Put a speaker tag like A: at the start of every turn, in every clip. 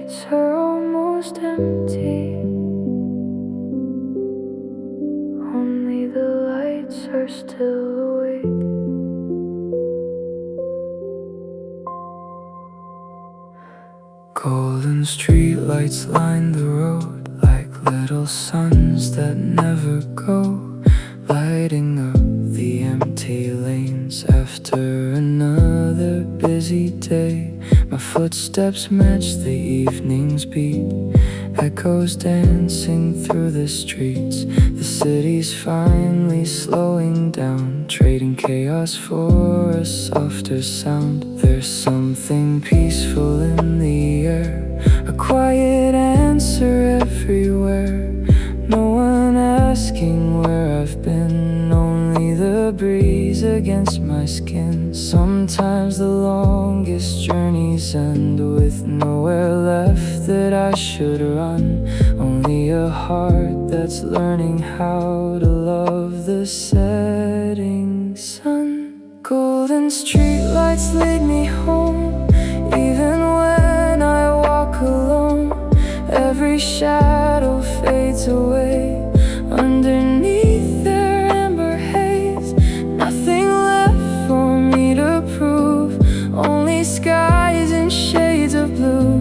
A: streets are almost empty. Only the lights are still awake. Golden streetlights line the road like little suns that never go, lighting up the empty lanes after another busy day. My footsteps match the evening's beat, echoes dancing through the streets. The city's finally slowing down, trading chaos for a softer sound. There's something peaceful in the air, a quiet answer everywhere. No one asking where I've been, only the breeze against my skin. Sometimes the longest journeys end with nowhere left that I should run. Only a heart that's learning how to love the setting sun. Golden streetlights lead me home, even when I walk alone. Every shadow fades away underneath their amber haze. Nothing left for me to prove, only skies and shades of blue.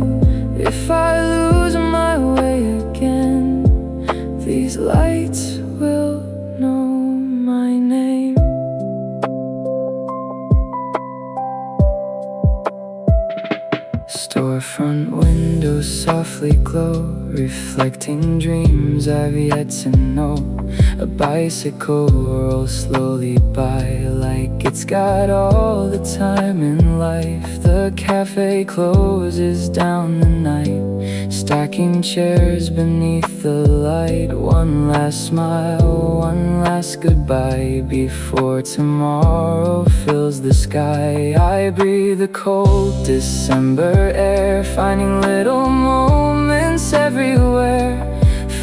A: If I lose my way again, these lights will know my name. Storefront windows softly glow, reflecting dreams I've yet to know. A bicycle rolls slowly by like it's got all the time in life. The cafe closes down the night, stacking chairs beneath the light. One last smile, one last goodbye before tomorrow fills the sky. I breathe the cold December air, finding little moments everywhere.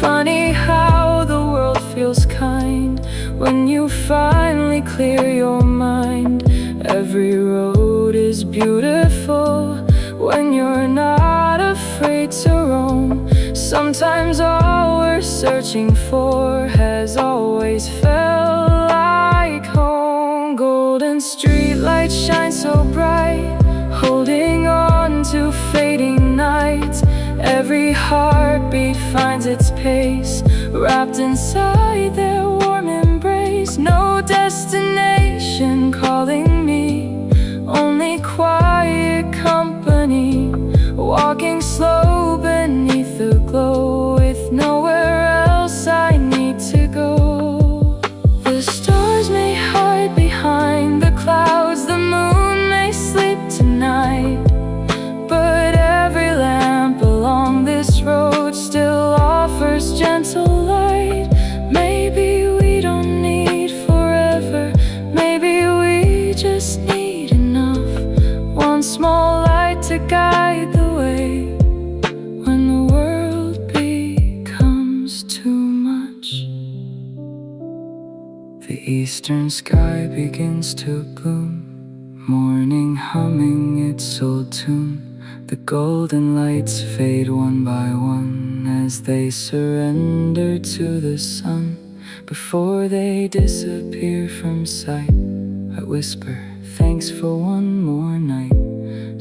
A: Funny how the world feels kind when you finally clear your mind. Every road is beautiful when you're not afraid to roam. Sometimes all we're searching for has always felt like home. Golden streetlights shine so bright, holding on to fading nights. Every heartbeat finds its pace, wrapped inside their warm embrace. No destination calling me, only quiet company. Walking slow beneath the glow, with nowhere else I need to go. The stars may hide behind the clouds, the moon may sleep tonight, but every lamp along this road still offers gentle light. Maybe we don't need forever, maybe we just need enough. One small light to guide the way when the world becomes too much. The eastern sky begins to bloom, morning humming its old tune. The golden lights fade one by one as they surrender to the sun. Before they disappear from sight, I whisper, thanks for one more night.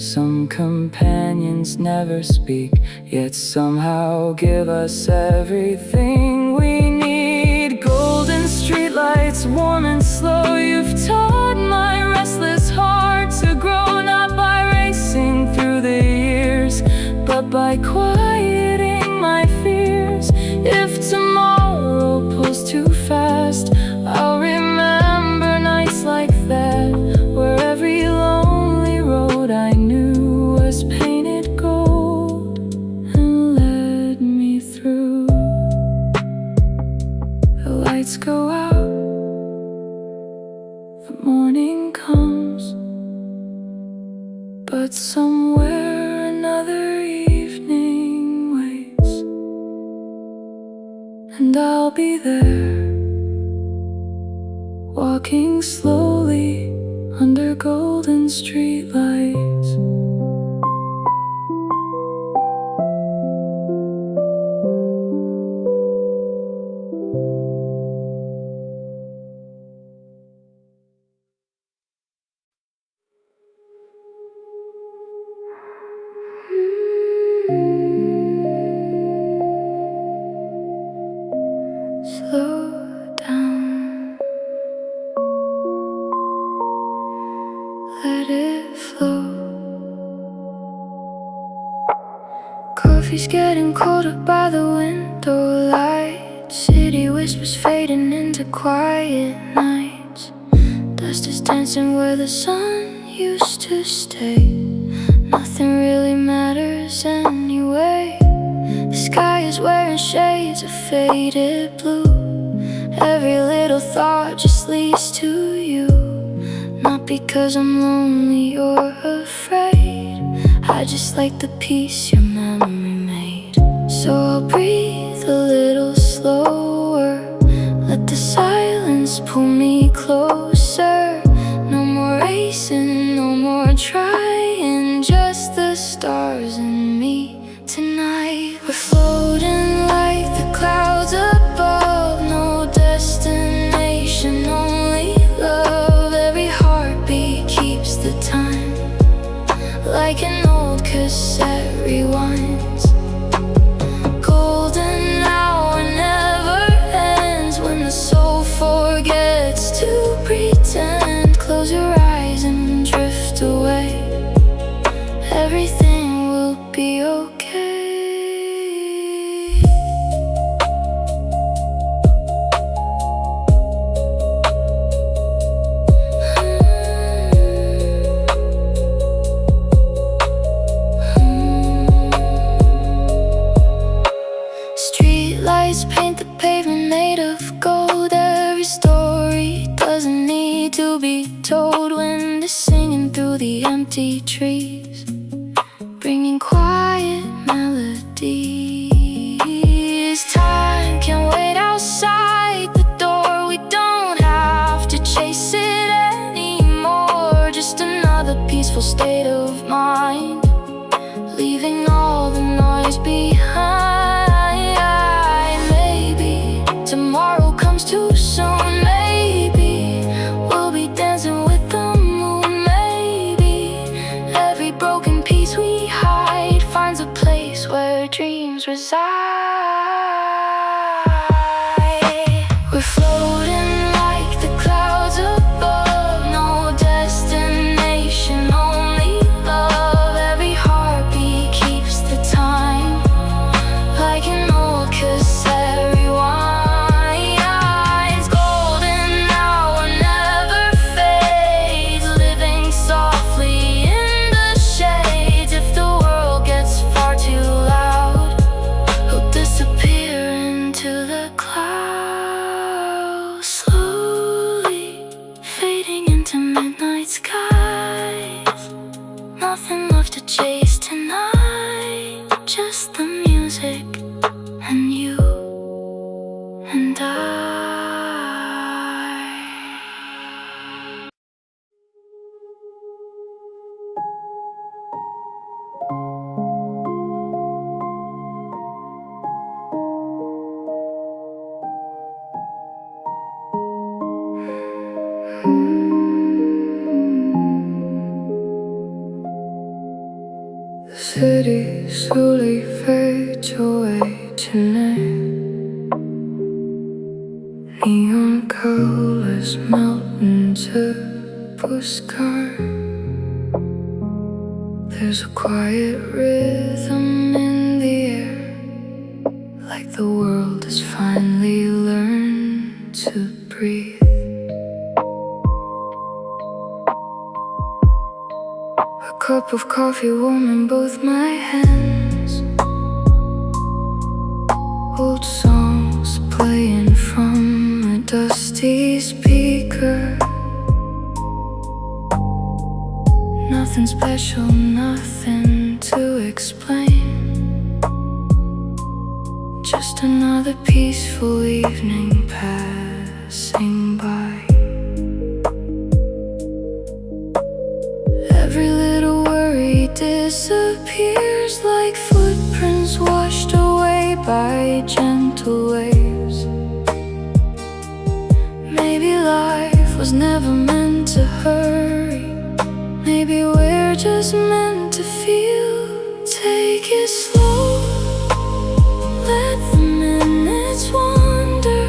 A: Some companions never speak, yet somehow give us everything we need. Golden streetlights, warm and slow, you've taught my restless heart to grow, not by racing through the years, but by quieting my fears. If tomorrow pulls too fast, I'll remember nights like that, where every lonely road I knew was painted gold and led me through. The lights go out, the morning comes, but somewhere another evening waits, and I'll be there, walking slowly under golden streetlights. coffee's getting colder by the window light. City whispers fading into quiet nights. Dust is dancing where the sun used to stay. Nothing really matters anyway. The sky is wearing shades of faded blue. Every little thought just leads to you. Not because I'm lonely or afraid, I just like the peace your memory made. So I'll breathe a little slower, let the silence pull me closer. No more racing, no more trying, just the stars and me tonight. We're floating like the clouds above, no destination, only love. Every heartbeat keeps the time, like an old cassette rewinds. Golden hour never ends, when the soul forgets to pretend. Close your eyes and drift away, everything will be okay. Streetlights paint the pavement made of gold. Every story doesn't need to be told. Wind is singing through the empty trees, bringing quiet melodies. Time can wait outside the door. We don't have to chase it anymore. Just another peaceful state of mind, leaving all the noise behind. Maybe tomorrow comes too soon. Maybe we'll be dancing with the moon. Maybe every broken piece we hide finds a place where dreams reside. We're floating like the clouds above, no destination, only love. Every heartbeat keeps the time, like an old cassette rewinds. Golden hour never fades, living softly in the shades. If the world gets far too loud, we'll disappear into the clouds, slowly fading into midnight skies. Nothing left to chase tonight, just the music and you and I. The city slowly fades away tonight. Neon colors melt into postcard. There's a quiet rhythm in the air, like the world has finally learned to breathe. A cup of coffee warm in both my hands, old songs playing from a dusty speaker. Nothing special, nothing to explain, just another peaceful evening passing by. Every little worry disappears like footprints washed away by gentle waves. Maybe life was never meant to hurry. Maybe we're just meant to feel. Take it slow, let the minutes wander.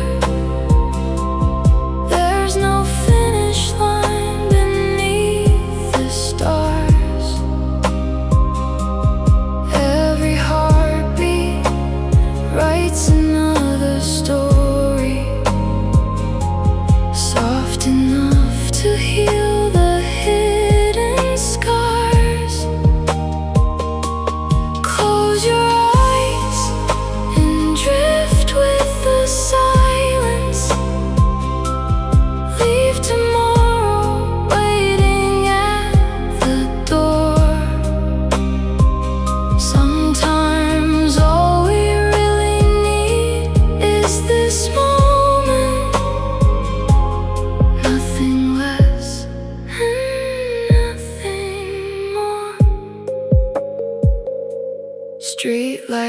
A: There's no finish line beneath the stars. Every heartbeat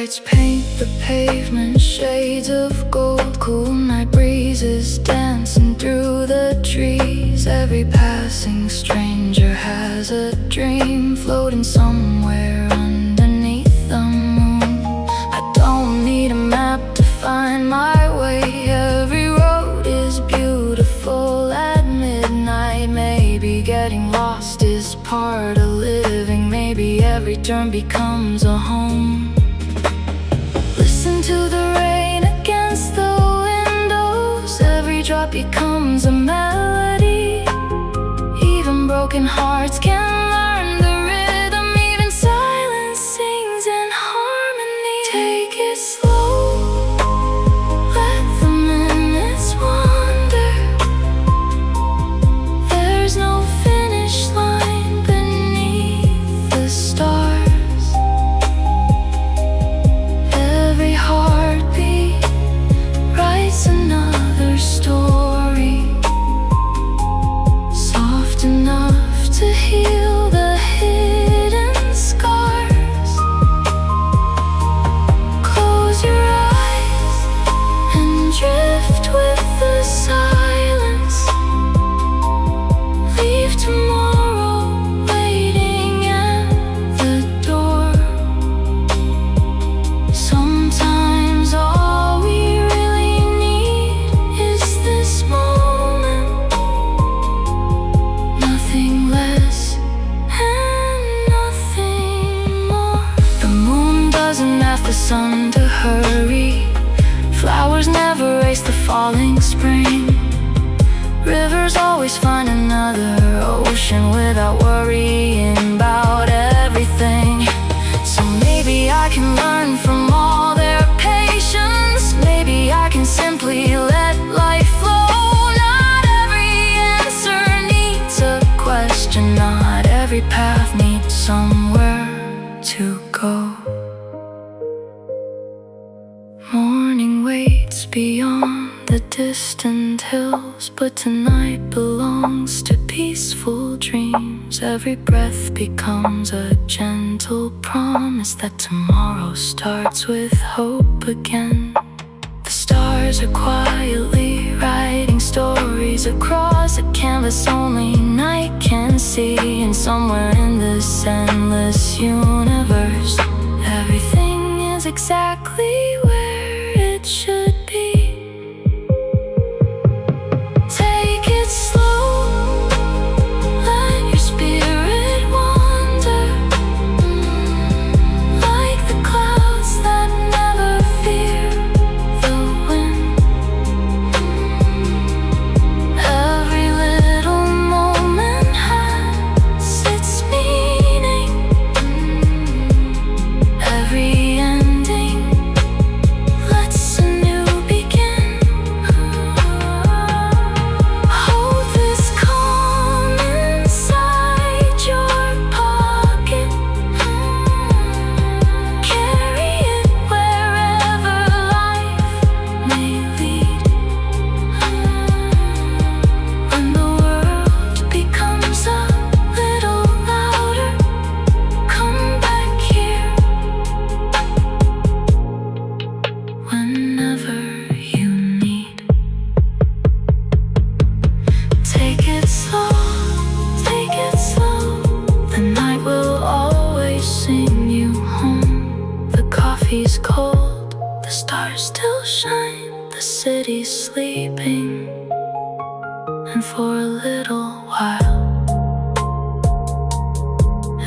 A: lights paint the pavement shades of gold. Cool night breezes dancing through the trees. Every passing stranger has a dream floating somewhere underneath the moon. I don't need a map to find my way. Every road is beautiful at midnight. Maybe getting lost is part of living. Maybe every turn becomes a home. Listen to the rain against the windows. Every drop becomes a melody. Even broken hearts can learn the rhythm. Even silence sings in harmony. Take it slow, let the minutes wander. There's no finish line beneath the stars. Every heartbeat writes another story, soft enough to heal the hidden scars. Close your eyes and drift with the silence. Leave tomorrow waiting at the door. Sometimes all we really need is this moment. Nothing less and nothing more. The moon doesn't ask the sun to hurry. Flowers never race the falling spring. Rivers always find another ocean without worrying about everything. So maybe I can learn from all their patience. Maybe I can simply let life flow. Not every answer needs a question. Not every path needs somewhere to go. Morning waits beyond the distant hills, but tonight belongs to peaceful dreams. Every breath becomes a gentle promise that tomorrow starts with hope again. The stars are quietly writing stories across a canvas only night can see. And somewhere in this endless universe, everything is exactly where it should be. Take it slow, let your spirit wander. Like the clouds that never fear the wind. Every little moment has its meaning. Every ending lets a new begin. Hold this calm inside your pocket. Carry it wherever life may lead. When the world becomes a little louder, come back here. Whenever you need. Take it slow, take it slow. The night will always sing you home. The coffee's cold, the stars still shine. The city's sleeping, and for a little while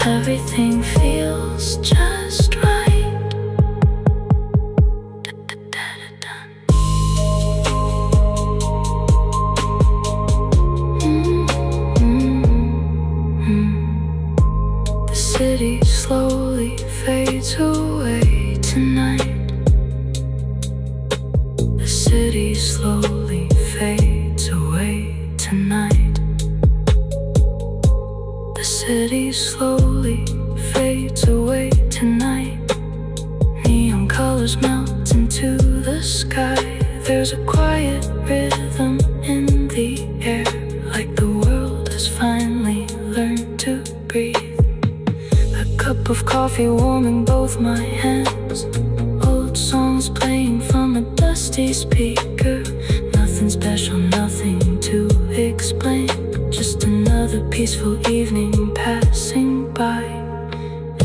A: everything feels just right. Da-da-da-da-da. The city slowly fades away tonight. The city slowly fades away tonight. The city slowly fades away tonight. Neon colors melt into the sky. There's a quiet rhythm in the air, like the world has finally learned to breathe. A cup of coffee warming both my hands. speaker. Nothing special, nothing to explain, just another peaceful evening passing by.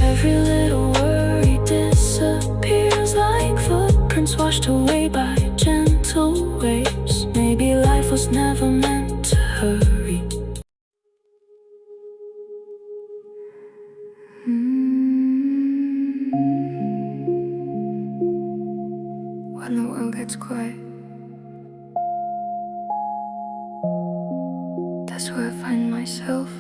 A: Every little worry disappears like footprints washed away by gentle waves. Maybe life was never meant to hurry. When the world gets quiet, that's where I find myself.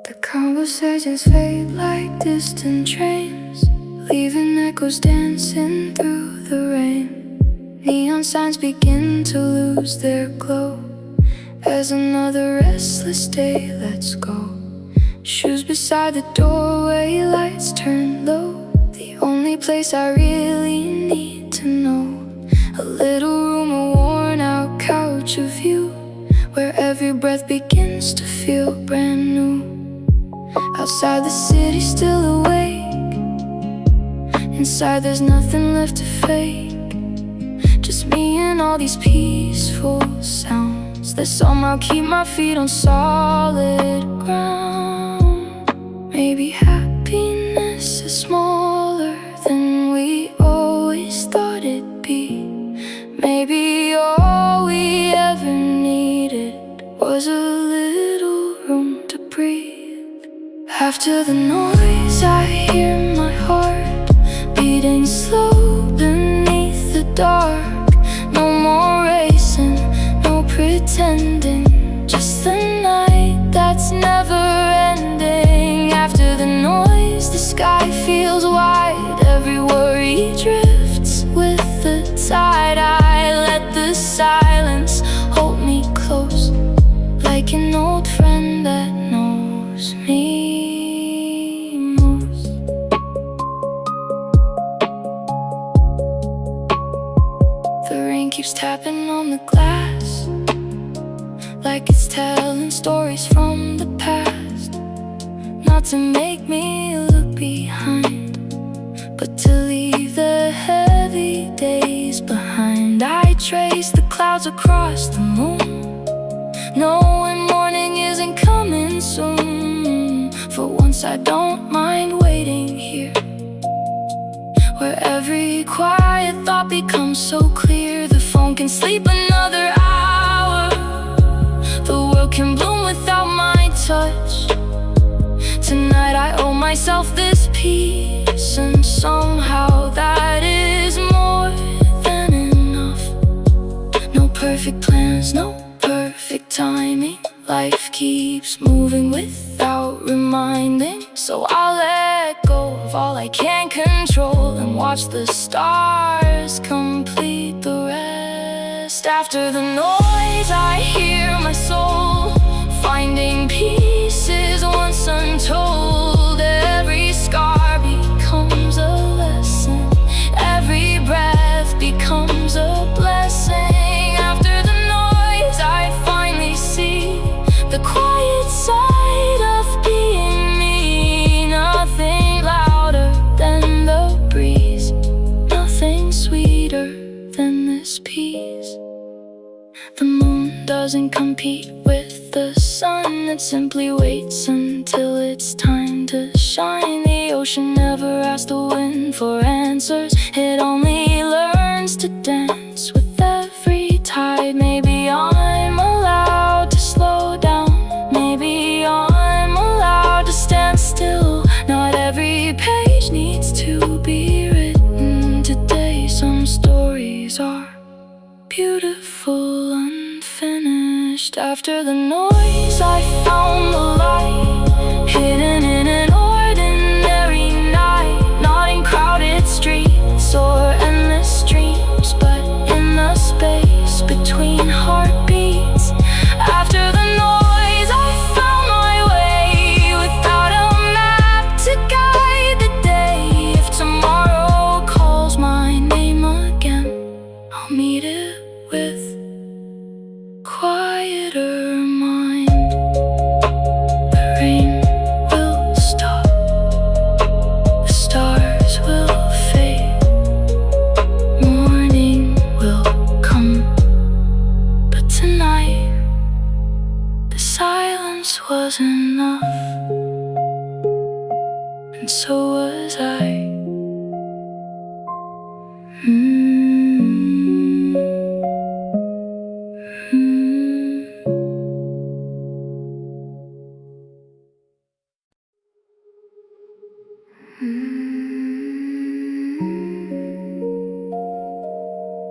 A: The conversations fade like distant trains, leaving echoes dancing through the rain. Neon signs begin to lose their glow as another restless day lets go. Shoes beside the doorway, lights turn low. The only place I really need to know. A little room, a worn out couch of you, where every breath begins to feel brand new. Outside the city still awake, inside there's nothing left to fake. Just me and all these peaceful sounds that somehow keep my feet on solid ground. Maybe happiness is smaller than we always thought it'd be. Maybe all we ever needed was a little room to breathe. After the noise I hear my heart beating slow beneath the dark. No more racing, no pretending, just the night that's never ending. After the noise, the sky feels wide. Every worry drifts with the tide. I let the silence hold me close, like an old friend that knows me most. The rain keeps tapping on the glass, like it's telling stories from the past. Not to make me look behind, but to leave the heavy days behind. I trace the clouds across the moon, knowing morning isn't coming soon. For once I don't mind waiting here, where every quiet thought becomes so clear. The phone can sleep another hour, the world can bloom without my touch. Tonight I owe myself this peace, and somehow that is more than enough. No perfect plans, no perfect timing. Life keeps moving without reminding. So I'll let go of all I can't control and watch the stars complete the rest. After the noise I hear my soul finding pieces once untold. Every scar becomes a lesson, every breath becomes a blessing. After the noise I finally see the quiet side of being me. Nothing louder than the breeze, nothing sweeter than this peace. The moon doesn't compete with the sun, it simply waits until it's time to shine. The ocean never asks the wind for answers, it only learns to dance with every tide. Maybe I'm allowed to slow down, maybe I'm allowed to stand still. Not every page needs to be written today. Some stories are beautiful unfinished. After the noise I found the light, hidden in an ordinary night. Not in crowded streets or endless dreams, but in the space between heartbeats. After the noise I found my way, without a map to guide the day. If tomorrow calls my name again, I'll meet it with quieter and so was I.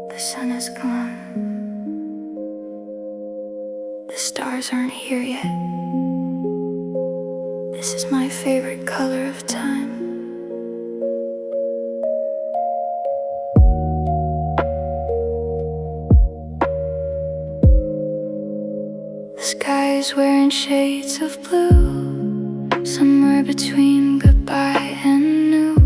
A: The sun is gone. The stars aren't here yet. This is my favorite color of time. The sky is wearing shades of blue, somewhere between goodbye and new.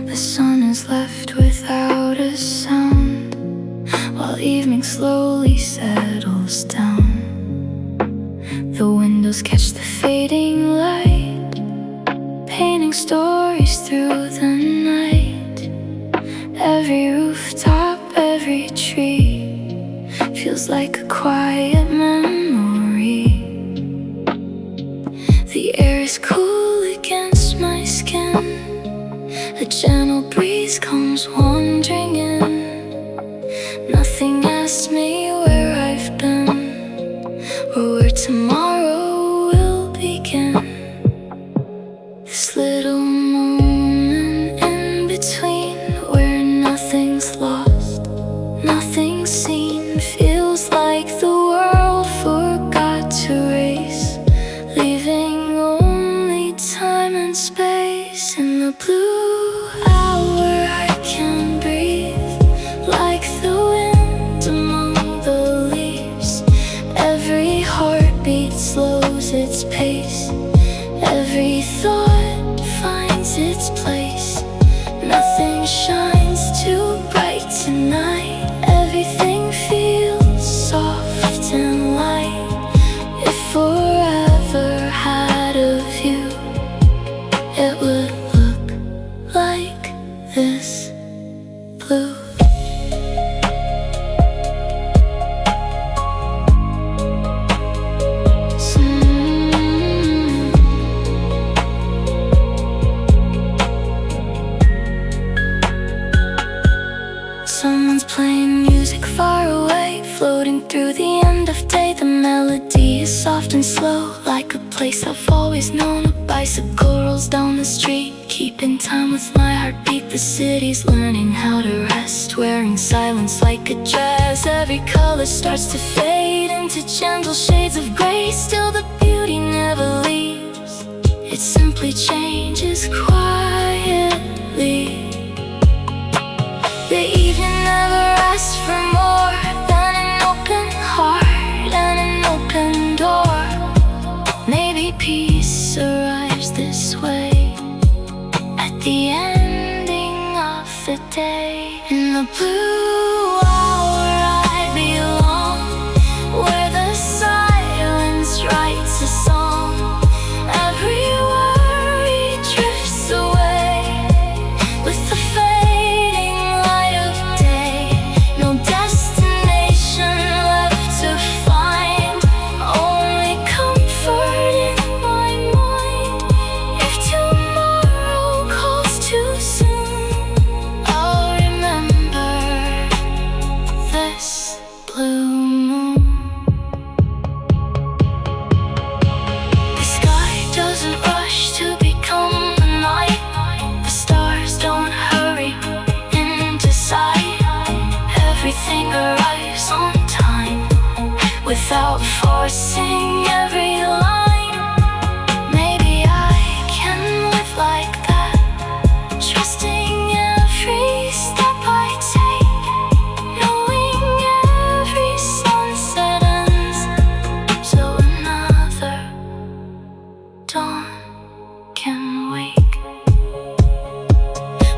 A: The sun is left without a sound, while evening slowly settles down. The windows catch the fading light, painting stories through the night. Every rooftop, every tree feels like a quiet memory. The air is cool against my skin, a gentle breeze comes wandering in. Nothing asks me where I've been or where tomorrow will begin. This little moment in between, where nothing's lost, nothing's seen, feels like the world forgot to race, leaving only time and space. In the blue hour I can breathe, like the wind among the leaves. Every heartbeat slows its pace, every thought finds its place. Nothing shines too bright tonight, everything feels soft and light. If forever had a view, it would look like this blue. Someone's playing music far away, floating through the end of day. The melody is soft and slow, like a place I've always known. A bicycle rolls down the street, keeping time with my heartbeat. The city's learning how to rest, wearing silence like a dress. Every color starts to fade into gentle shades of gray. Still the beauty never leaves, it simply changes quietly. The evening never asks for more than an open heart and an open door. Maybe peace arrives this way, at the ending of the day. In the blue hour I belong, where the silence writes a song. Every worry drifts away with the fading light of day. No destination left to find, only comfort in my mind. If tomorrow calls too soon, I'll remember this blue moon. The sky doesn't rush to become the night, the stars don't hurry into sight. Everything arrives on time, without forcing every line. Maybe I can live like that, trusting every step I take, knowing every sunset ends, so another dawn can wake.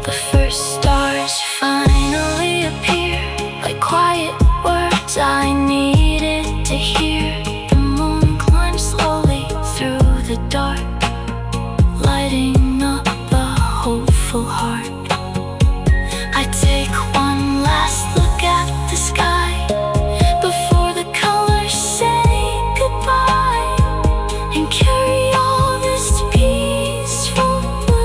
A: The first stars finally appear, like quiet words I needed to hear. The moon climbs slowly through the dark, lighting up a hopeful heart. I take one last look at the sky before the colors say goodbye, and carry all this peaceful blue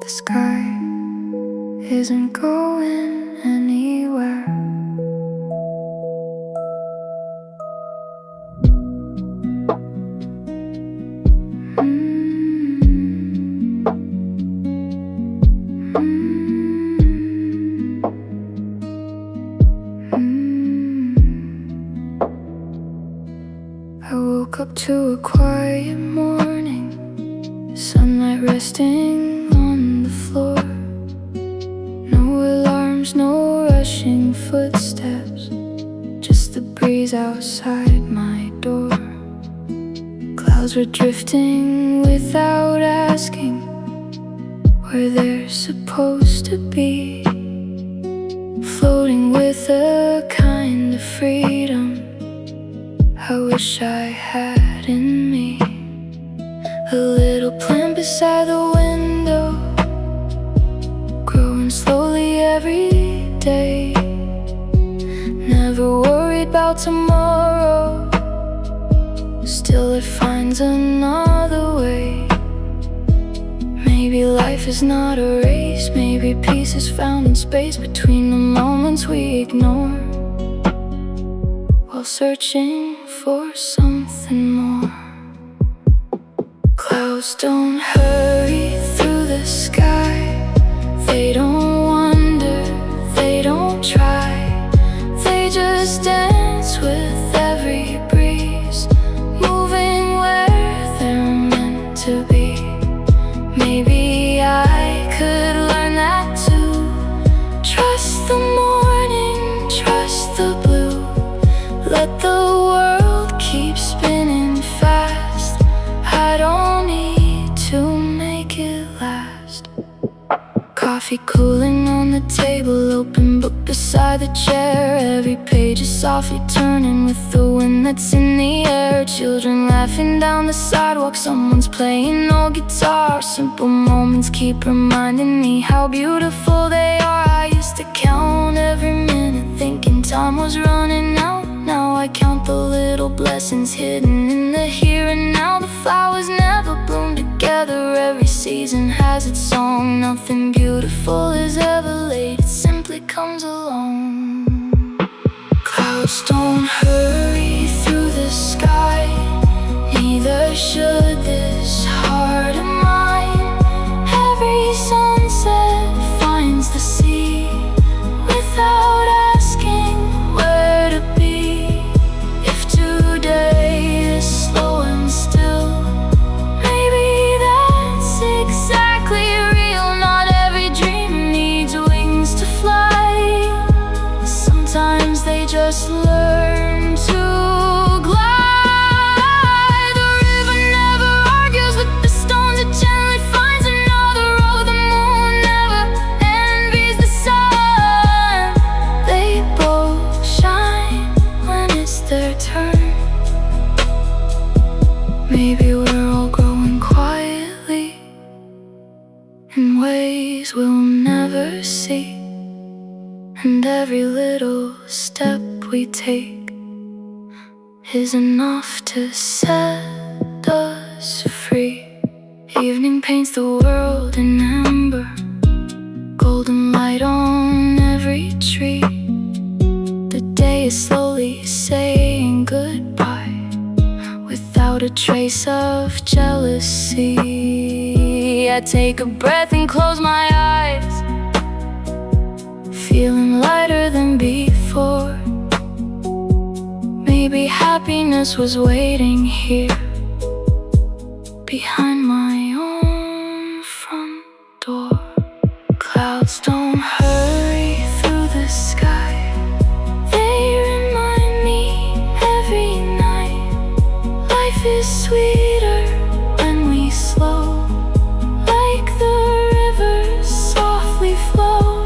A: The sky isn't going anywhere. I woke up to a quiet morning, sunlight resting on the floor. No alarms, no rushing footsteps, just the breeze outside my door. Clouds were drifting without asking where they're supposed to be, floating with a kind of freedom I wish I had in me. A little plant beside the window, growing slowly every day. Never worried about tomorrow, still it finds another way. Maybe life is not a race, maybe peace is found in space between the moments we ignore, while searching for something more. Clouds don't hurry through the sky, they don't wonder, they don't try, they just dance with every breeze, moving where they're meant to be. Maybe I could learn that too. Trust the morning, trust the blue, let the world keep spinning fast. I don't need to make it last. Coffee cooling on the table, open book beside the chair. Every page is softly turning with the wind that's in the air. Children laughing down the sidewalk, someone's playing old guitar. Simple moments keep reminding me how beautiful they are. I used to count every minute, thinking time was running out. Now I count the little blessings hidden in the here and now. The flowers never bloom together, every season has its song. Nothing beautiful is ever late, it simply comes along. Clouds don't hurry through the sky, neither should this heart of mine. Every sunset finds the sea without asking where to be. If today is slow and still, maybe that's exactly real. Not every dream needs wings to fly, sometimes they just learn to glide. The river never argues with the stones, it gently finds another road. The moon never envies the sun, they both shine when it's their turn. Maybe we're all growing quietly in ways we'll never see, and every little step we take is enough to set us free. Evening paints the world in amber, golden light on every tree. The day is slowly saying goodbye, without a trace of jealousy. I take a breath and close my eyes, feeling lighter than before. Maybe happiness was waiting here, behind my own front door. Clouds don't hurry through the sky, they remind me every night. Life is sweeter when we slow, like the rivers softly flow.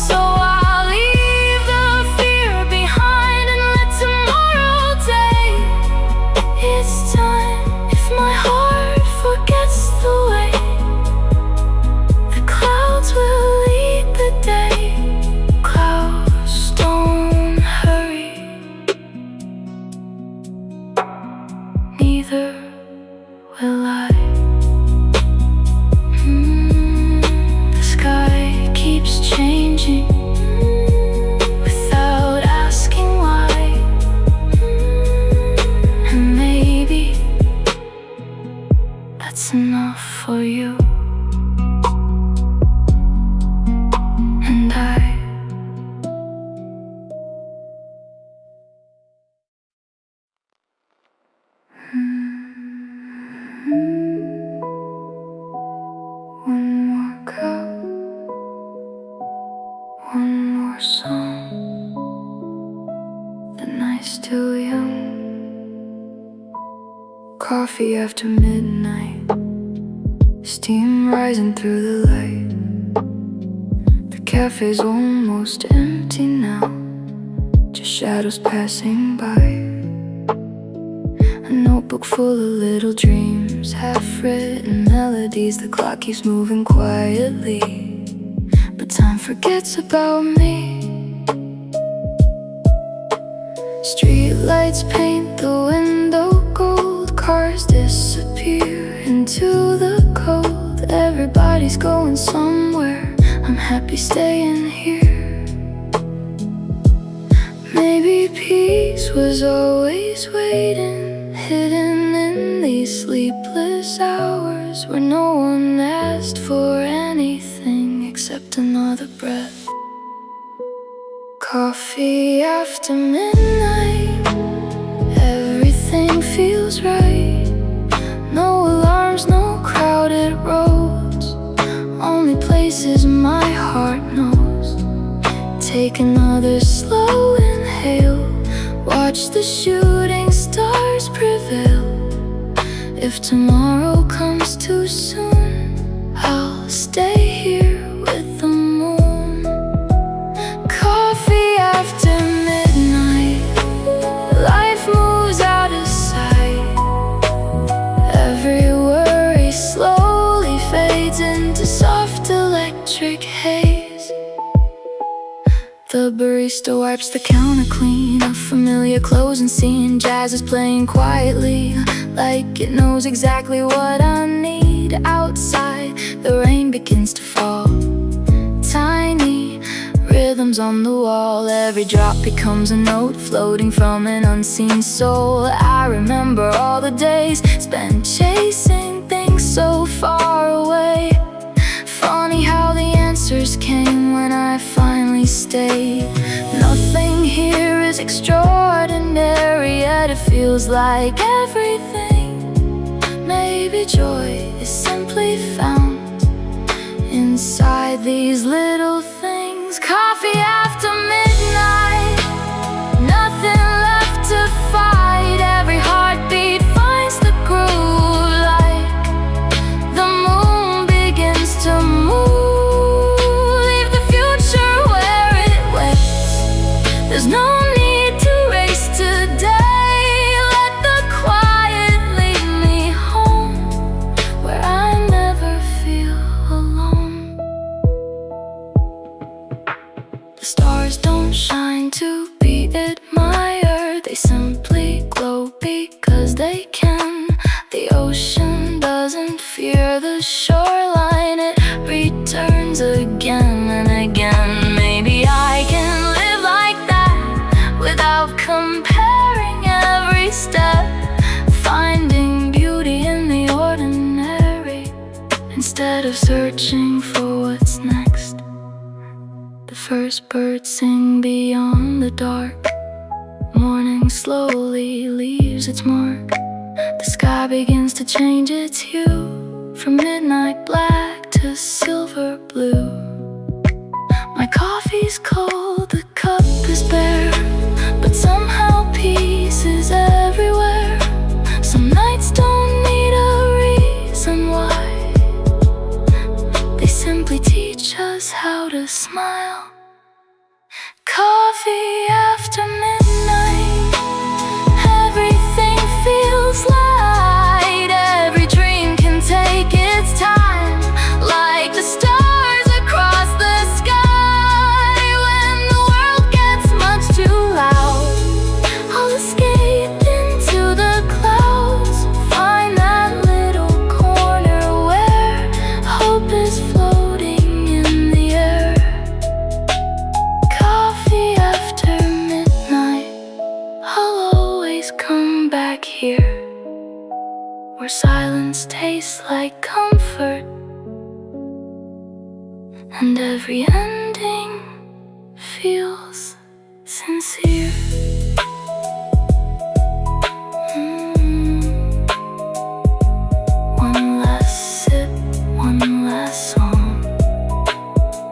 A: So I'll leave the fear behind and let tomorrow take its time. If my heart forgets the way, the clouds will lead for you. And one more cup, one more song. The night's still young. Coffee after midnight, steam rising through the light. The cafe's almost empty now, just shadows passing by. A notebook full of little dreams, half-written melodies. The clock keeps moving quietly, but time forgets about me. Street lights paint the window gold, cars disappear into the cold. Everybody's going somewhere, I'm happy staying here. Maybe peace was always waiting, hidden in these sleepless hours, where no one asked for anything except another breath. Coffee after midnight, everything feels right. No alarms, no crowded roads, only places my heart knows. Take another slow inhale, watch the shooting stars prevail. If tomorrow comes too soon, I'll stay here with the moon. Coffee after midnight, life moves out of sight. Every worry slowly fades into soft electric haze. The barista wipes the counter clean, a familiar closing scene. Jazz is playing quietly, like it knows exactly what I need. Outside, the rain begins to fall, tiny rhythms on the wall. Every drop becomes a note floating from an unseen soul. I remember all the days spent chasing things so far away. Funny how the answers came when I finally stayed. Nothing here is extraordinary, yet it feels like everything. Maybe joy is simply found inside these little things. Coffee after midnight, nothing left to fight. Every heartbeat finds the groove, like the moon begins to move. Leave the future where it waits. There's no need to race today. Let the quiet lead me home, where I never feel alone. The stars don't shine to be admired, they simply glow because they can. The ocean doesn't fear the shoreline, it returns again and again. Maybe I can live like that, without comparing every step, finding beauty in the ordinary, instead of searching for what's next. The first birds sing beyond the dark. Morning slowly leaves its mark. The sky begins to change its hue, from midnight black to silver blue. My coffee's cold, the cup is bare, but somehow peace is everywhere. Some nights don't need a reason why, they simply teach us how to smile. Coffee after midnight, everything feels light. Every dream can take its time, like the stars across the sky. When the world gets much too loud, I'll escape into the clouds, find that little corner where hope is floating in the air. Coffee after comfort, and every ending feels sincere. One last sip, one last song.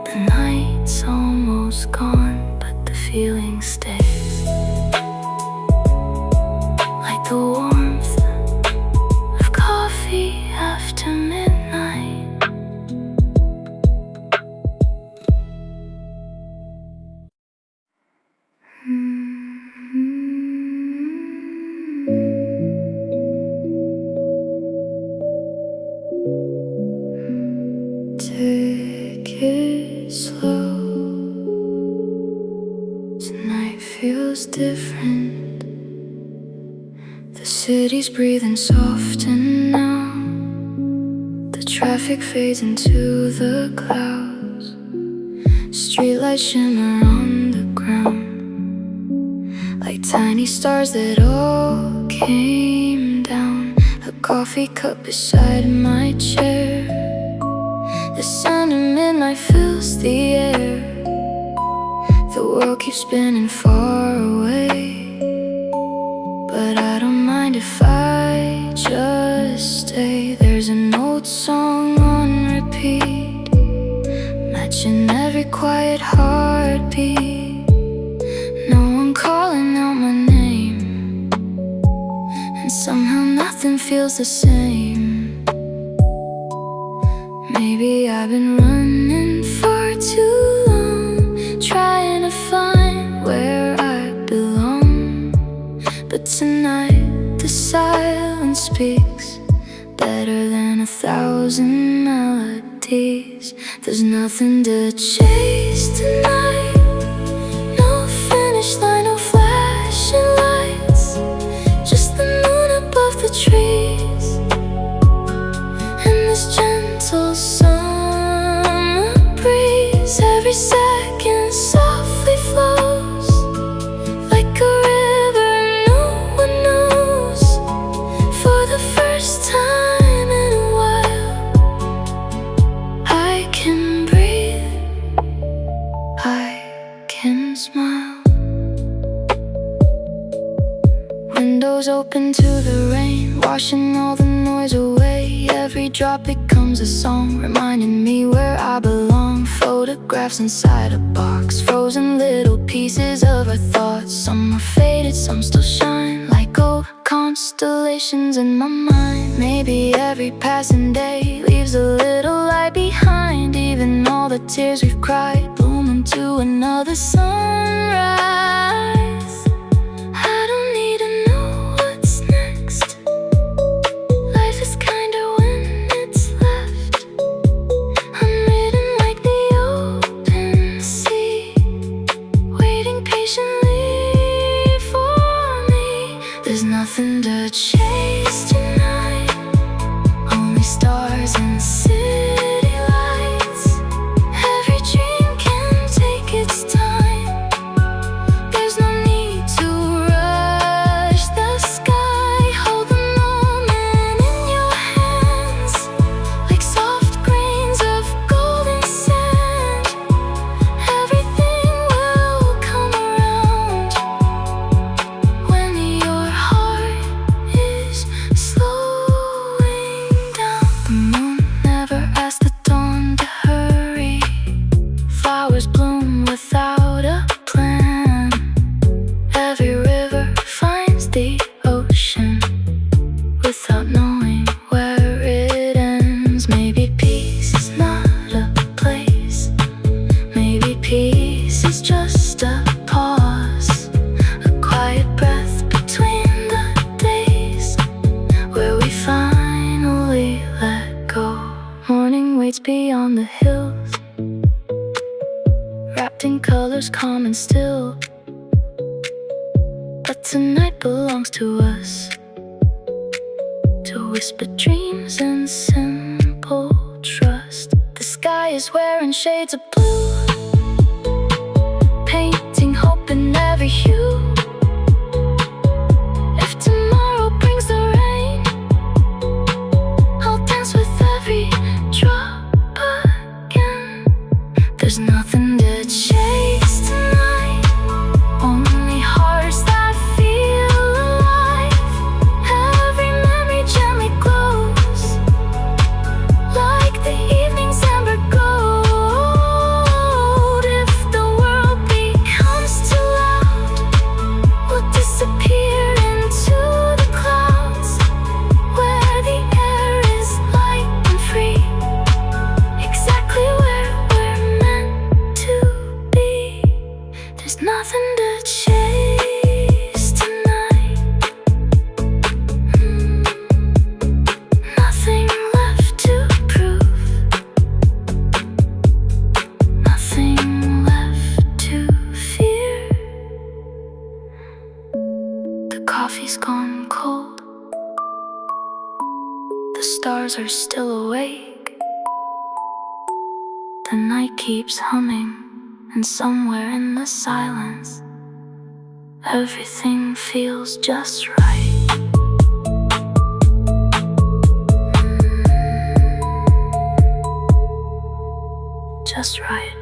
A: The night's almost gone, but the feeling stays. Like the warmth of coffee after midnight. Take it slow. Tonight feels different. The city's breathing softer now. The traffic fades into the clouds. Streetlights shimmer on the ground, like tiny stars that all came down. A coffee cup beside my chair. The sound of midnight fills the air. The world keeps spinning far away, but I don't mind if I just stay. There's an old song on repeat, matching every quiet heartbeat. No one calling out my name, and somehow nothing feels the same. Maybe I've been running for too long, trying to find where I belong. But tonight the silence speaks better than 1,000 melodies. There's nothing to chase tonight. No finish line, no flashing lights, just the moon above the trees, and this gentle summer breeze. Every second softly flows like a river no one knows. For the first time in a while, I can breathe, I can smile. Windows open to the rain, washing all the noise away. Every drop becomes a song, reminding me where I belong. Photographs inside a box, frozen little pieces of our thoughts. Some are faded, some still shine like old constellations in my mind. Maybe every passing day leaves a little light behind. Even all the tears we've cried bloom into another sunrise. I don't need to know what's next. Life is kinder when it's left unwritten, like the open sea, waiting patiently for me. There's nothing to chase tonight, only stars and city lights. Every dream can take its time. There's no need to rush the sky. Hold the moment in your hands, like soft grains of golden sand. Everything will come around when your heart is slowing down. The moon never asked the dawn to hurry. Flowers bloom without a plan. Every river finds the ocean without knowing where it ends. Maybe peace is not a place. Maybe peace is just a pause, a quiet breath between the days, where we finally let go. Morning waits beyond the hills, wrapped in colors calm and still. But tonight belongs to us, to whisper dreams and simple trust. The sky is wearing shades of blue, painting hope in every hue. If tomorrow brings the rain, I'll dance with every stars are still awake. The night keeps humming, and somewhere in the silence, everything feels just right. Just right.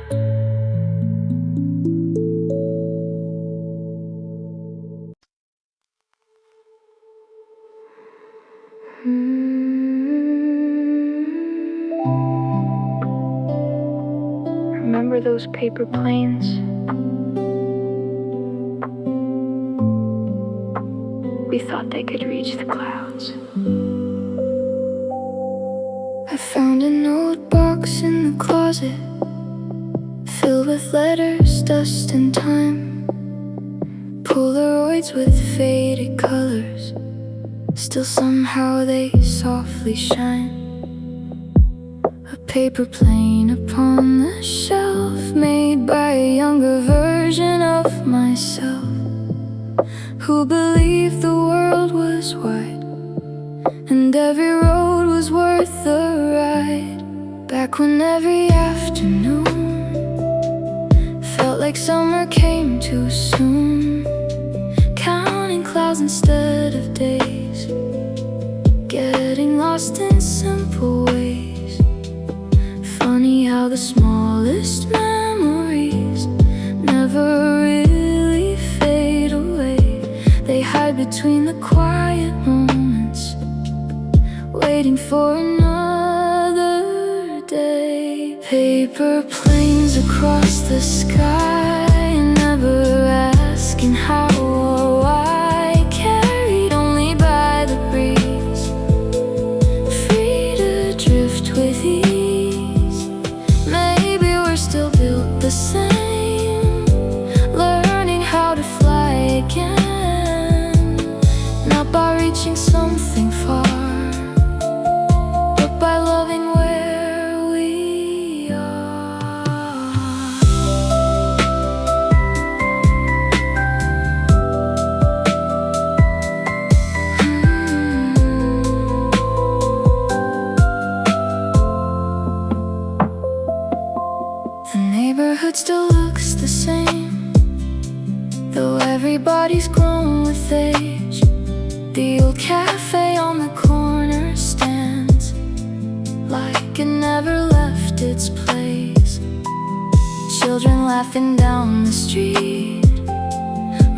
A: Remember those paper planes? We thought they could reach the clouds. I found an old box in the closet, filled with letters, dust and time. Polaroids with faded colors, still somehow they softly shine. A paper plane upon the shelf, made by a younger version of myself, who believed the world was wide and every road was worth the ride. Back when every afternoon felt like summer came too soon, counting clouds instead of days, getting lost in simple ways. Funny how the smallest memories never really fade away. They hide between the quiet moments, waiting for another day. Paper planes across the sky, never asking how or why, carried only by the breeze, free to drift with ease. Maybe we're still built the same, learning how to fly again, not by reaching something far, but by loving where we are. The neighborhood still looks the same, though everybody's grown with age. The old cafe on the corner stands like it never left its place. Children laughing down the street,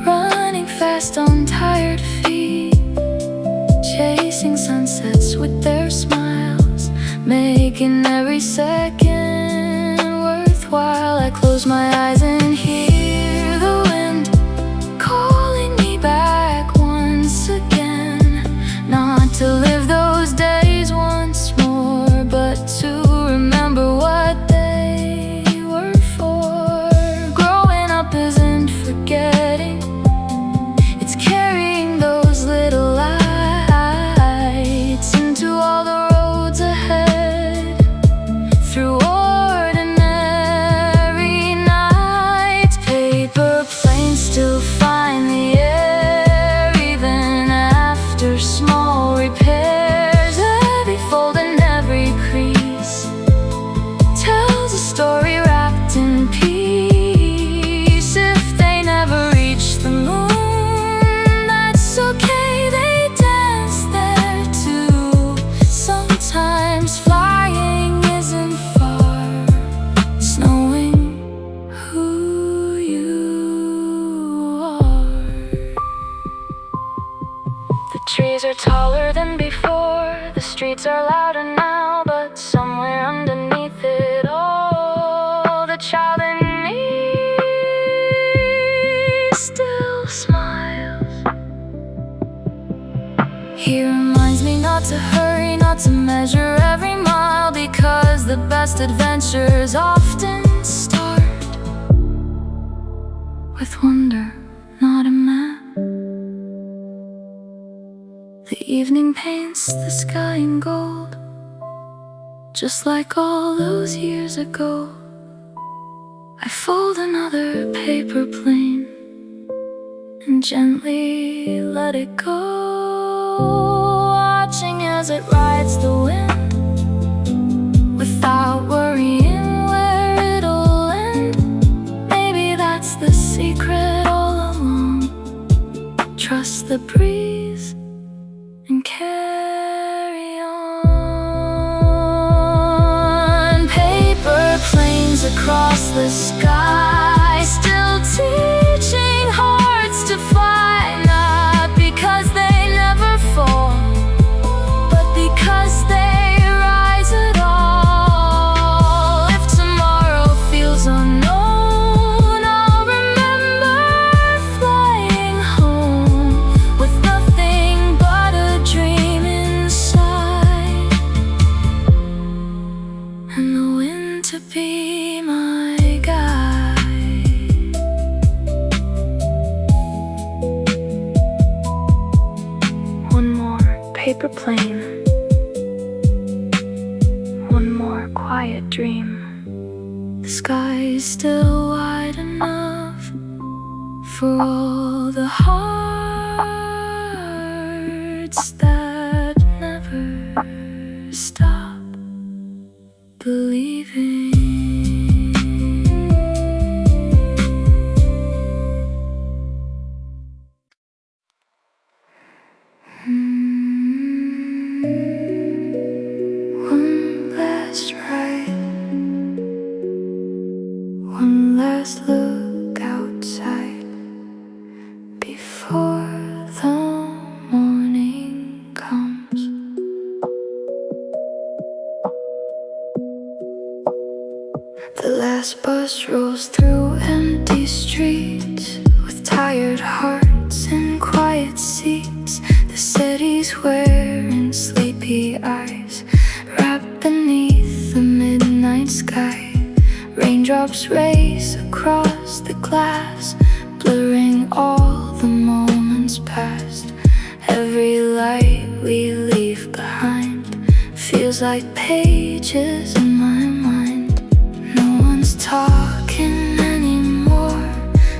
A: running fast on tired feet, chasing sunsets with their smiles, making every second worthwhile. I close my eyes and hear the wind calling me back once again, not to live those days once more, but to remember what they were for. Growing up isn't forgetting, it's carrying those little lights into all the roads ahead, through ordinary nights. Paper planes still find the air even after small repairs. Every fold and every crease tells a story wrapped in peace. If they never reach the moon, that's okay, they dance there too. Sometimes flying isn't far, it's knowing who you are. The trees are taller than before, the streets are louder now, but somewhere underneath it all, the child in me still smiles. He reminds me not to hurry, not to measure every mile, because the best adventures often start with wonder, not a map. The evening paints the sky in gold, just like all those years ago. I fold another paper plane and gently let it go, watching as it rides the wind, the sky, still teaching hearts to fly, not because they never fall, but because they rise at all. If tomorrow feels unknown, I'll remember flying home with nothing but a dream inside, and the wind to be my guide. One more paper plane, one more quiet dream. The sky is still wide enough for all the hearts that never stop believing. One last ride, one last look outside before the morning comes. The last bus rolls through empty streets with tired hearts and quiet seats. The city's wearing sleepy eyes, wrapped beneath the midnight sky. Raindrops race across the glass, blurring all the moments past. Every light we leave behind feels like pages in my mind. No one's talking anymore,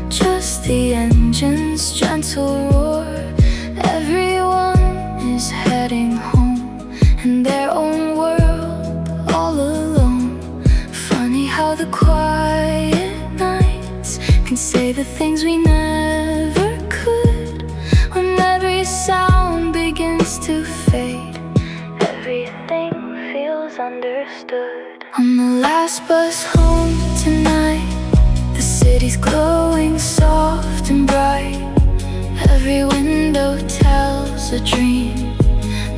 A: just the engine's gentle roar. Everyone is heading home in their own world, all alone. Funny how the quiet nights can say the things we never could. When every sound begins to fade, everything feels understood. On the last bus home tonight, the city's glowing soft and bright. Every window tells a dream,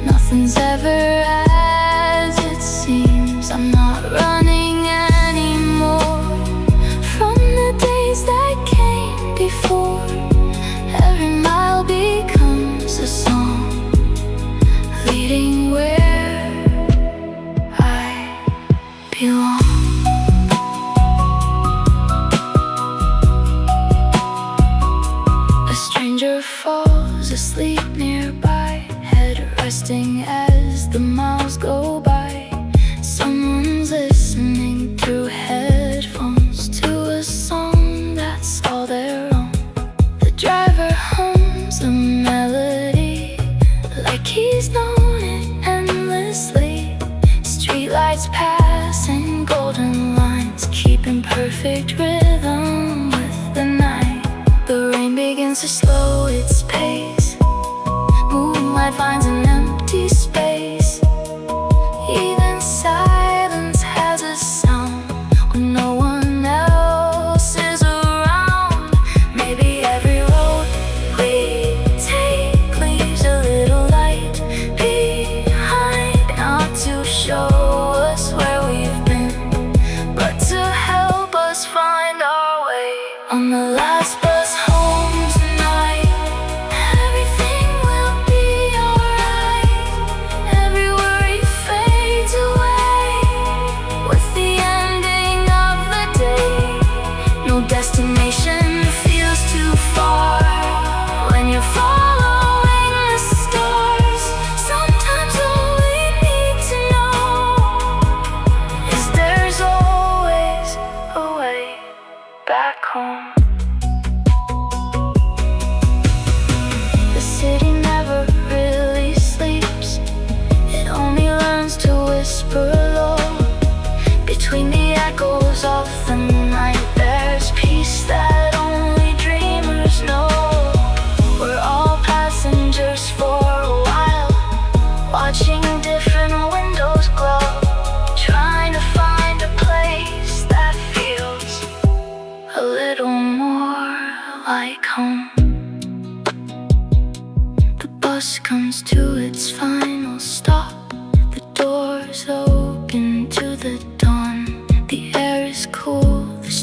A: nothing's ever as it seems. I'm not running anymore from the days that came before. Every mile becomes a song, leading where I belong. A stranger falls asleep nearby, head resting as the miles go by. Someone's listening through headphones to a song that's all their own. The driver hums a melody like he's known it endlessly. Streetlights passing golden lines, keeping perfect rhythm with the night. The rain begins to slow its pace, moonlight finds an empty space. Even silence has a sound when no one else is around. Maybe every road we take leaves a little light behind, not to show us where we've been, but to help us find our way. On the last bus home tonight, everything will be alright.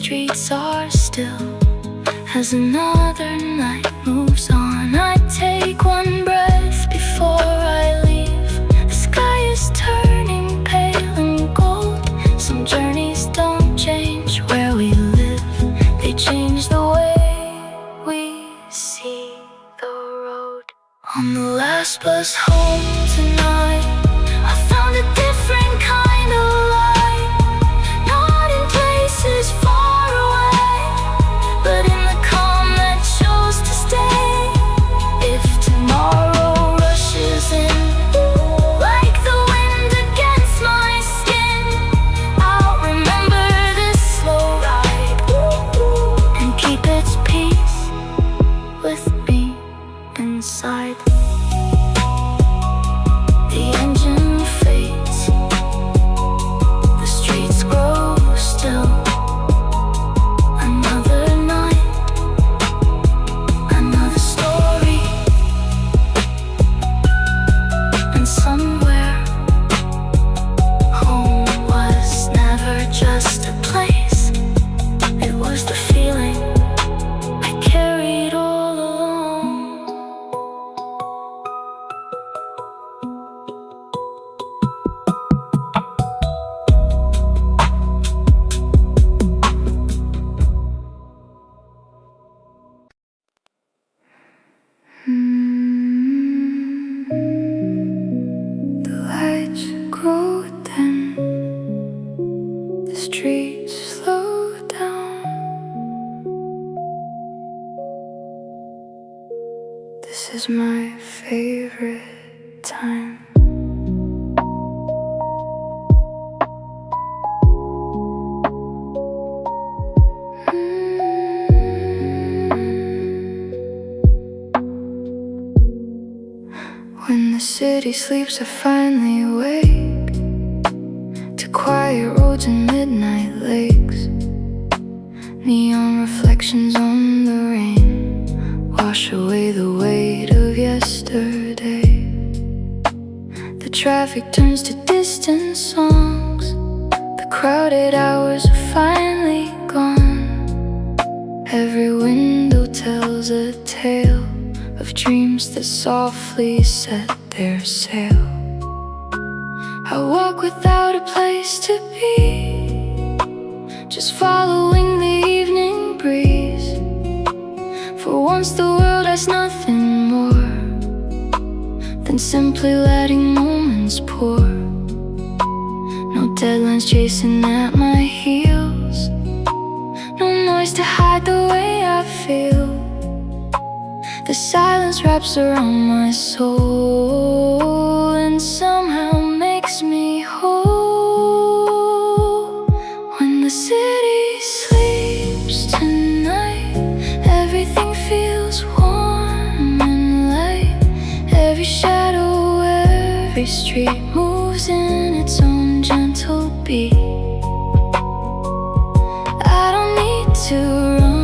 A: streets are still as another night moves on. I take one breath before I leave. The sky is turning pale and gold. Some journeys don't change where we live, they change the way we see the road. On the last bus home tonight, I found a different kind of light. Not in places far away, but in the calm that chose to stay. If tomorrow rushes in like the wind against my skin, I'll remember this slow ride and keep its peace with me inside. The engine fades, the streets grow still. Another night, another story. And somewhere, home was never just a place. It was the feeling I carried all along. The lights grow dim, the streets slow down. This is my favorite time. When the city sleeps, I finally awake to quiet roads and midnight lakes. Neon reflections on the rain wash away the weight of yesterday. The traffic turns to distant songs. The crowded hours are finally gone. Every window tells a tale of dreams that softly set their sail. I walk without a place to be, just following the evening breeze. For once the world has nothing more than simply letting moments pour. No deadlines chasing at my heels, no noise to hide the way I feel. The silence wraps around my soul and somehow makes me whole. When the city sleeps tonight, everything feels warm and light. Every shadow, every street moves in its own gentle beat. I don't need to run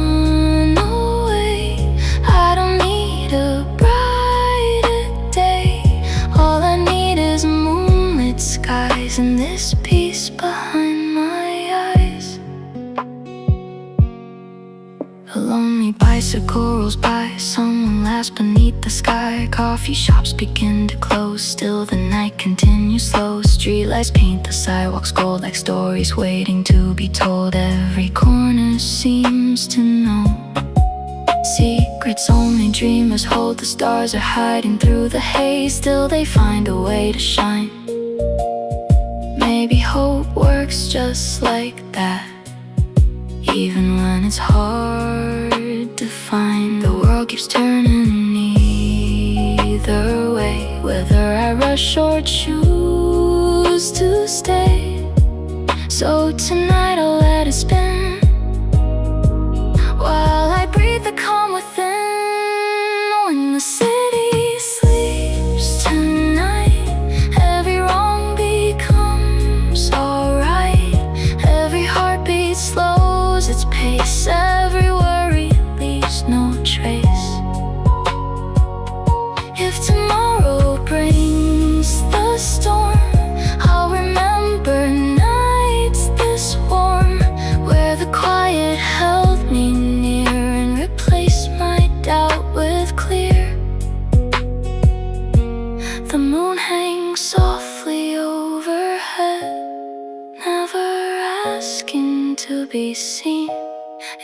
A: and this peace behind my eyes. A lonely bicycle rolls by, someone laughs beneath the sky. Coffee shops begin to close, still the night continues slow. Streetlights paint the sidewalks gold like stories waiting to be told. Every corner seems to know secrets only dreamers hold. The stars are hiding through the haze, still they find a way to shine. Maybe hope works just like that, even when it's hard to find. The world keeps turning either way, whether I rush or choose to stay. So tonight I'll let it spin while I breathe the calm within. When the city sleeps tonight, every wrong becomes alright. Every heartbeat slows its pace, every worry leaves no trace. If tomorrow brings the storm, I'll remember nights this warm, where the quiet asking to be seen.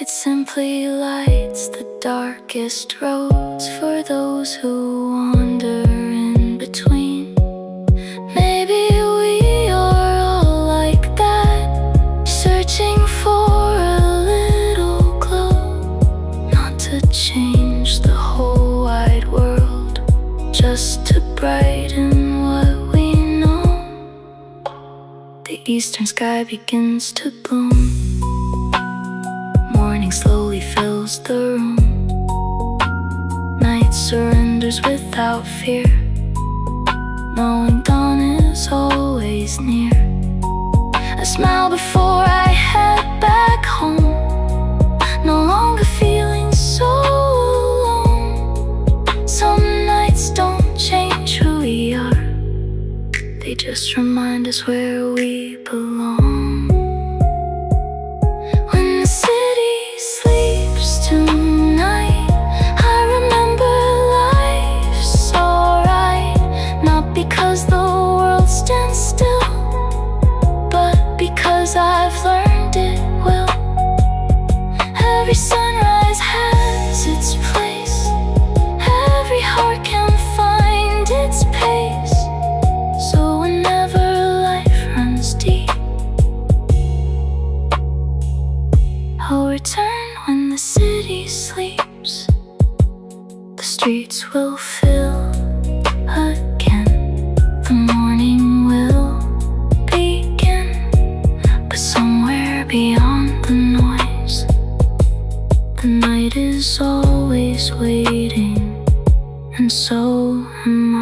A: It simply lights the darkest roads for those who wander in between. Maybe we are all like that, searching for a little glow. Not to change the whole wide world, just to brighten what we know. The eastern sky begins to bloom. Morning slowly fills the room. Night surrenders without fear, knowing dawn is always near. A smile before I head back home, no longer feeling so alone. Some nights don't change who we are, they just remind us where we belong. When the city sleeps tonight, I remember life's alright. Not because the world stands still, but because I've learned it will. Every sunrise has its place, every heart can find its pace. So whenever life runs deep, I'll return when the city sleeps. The streets will fill again, the morning will begin. But somewhere beyond the noise, the night is always waiting, and so am I.